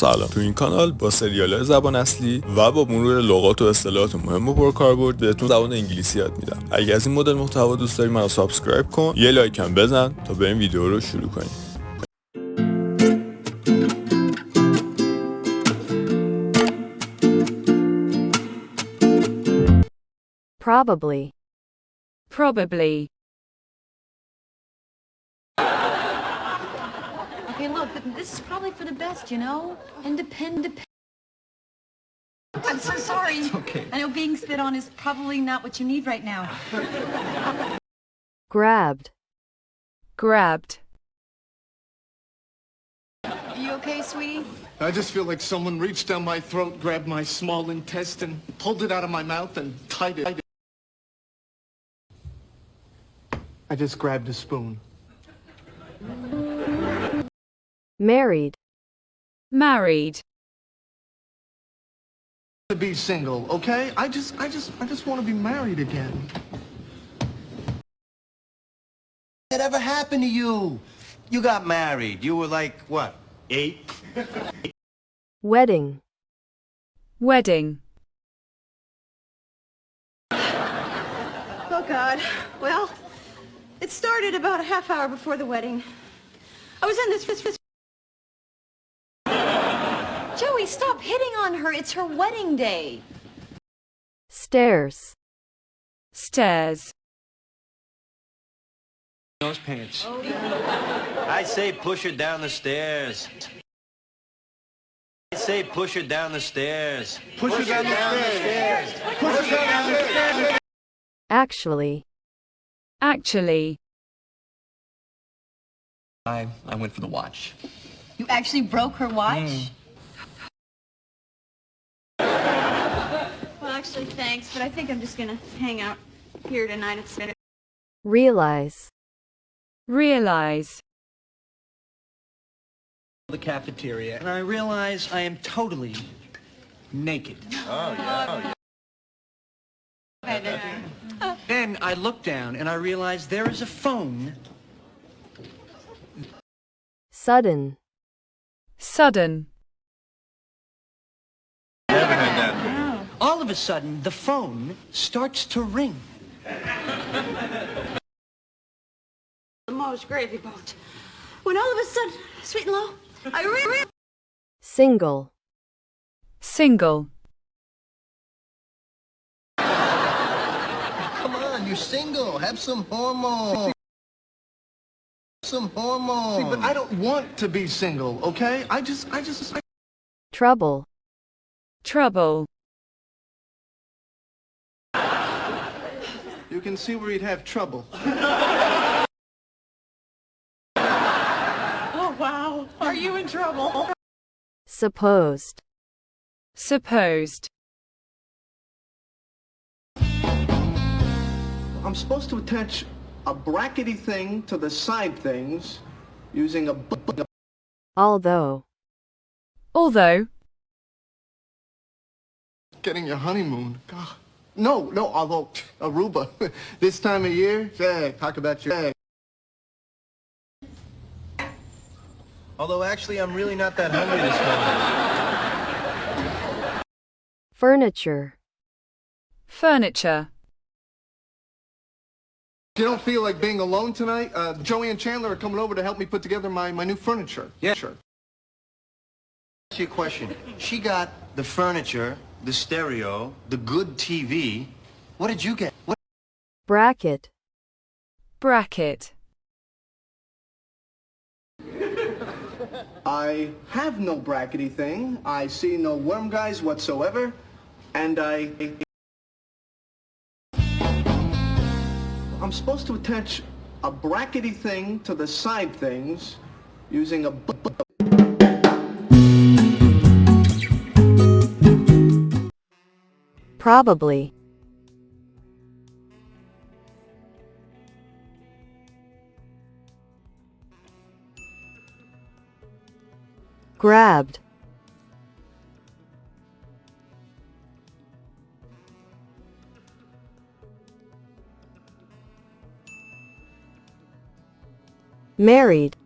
سلام. تو این کانال با سریالهای زبان اصلی و با مرور لغات و اصطلاحات مهم و پرکاربرد بهتون زبان انگلیسی یاد میدم. اگه از این مدل محتوا دوست داری منو سابسکرایب کن، یه لایک هم بزن تا بریم ویدیو رو شروع کنیم. Probably. Okay, look, this is probably for the best, you know? Independent. I'm so sorry. It's okay. I know being spit on is probably not what you need right now. Grabbed. You okay, sweetie? I just feel like someone reached down my throat, grabbed my small intestine, pulled it out of my mouth, and tied it. I just grabbed a spoon. Married. To be single, okay? I just want to be married again. What ever happened to you? You got married. You were like, what, 8? Wedding. Oh, God. Well, it started about a half hour before the wedding. I was in this... Joey, stop hitting on her. It's her wedding day. Stairs. Those pants. I say push her down the stairs. Push her down the stairs. Push her down the stairs. Push her down the stairs. Actually. I went for the watch. You actually broke her watch? Well, actually, thanks, but I think I'm just gonna hang out here tonight instead. Realize. The cafeteria, and I realize I am totally naked. Then I look down and I realize there is a phone. Sudden. All of a sudden, the phone starts to ring. The most gravy boat. When all of a sudden, sweet and low, I Single. Come on, you're single. Have some hormones. See, but I don't want to be single, okay? I just... Trouble. You can see where you'd have trouble. Oh, wow. Are you in trouble? Supposed. I'm supposed to attach a brackety thing to the side things using a... Although. Getting your honeymoon. God. No, although Aruba. This time of year, talk about your... Although actually I'm really not that hungry this morning. Furniture. You don't feel like being alone tonight? Joey and Chandler are coming over to help me put together my new furniture. Yeah, sure. Ask you a question. She got the furniture, the stereo, the good TV. What did you get? What? Bracket. I have no brackety thing. I see no worm guys whatsoever. And I'm supposed to attach a brackety thing to the side things using a... Probably. Grabbed. Married.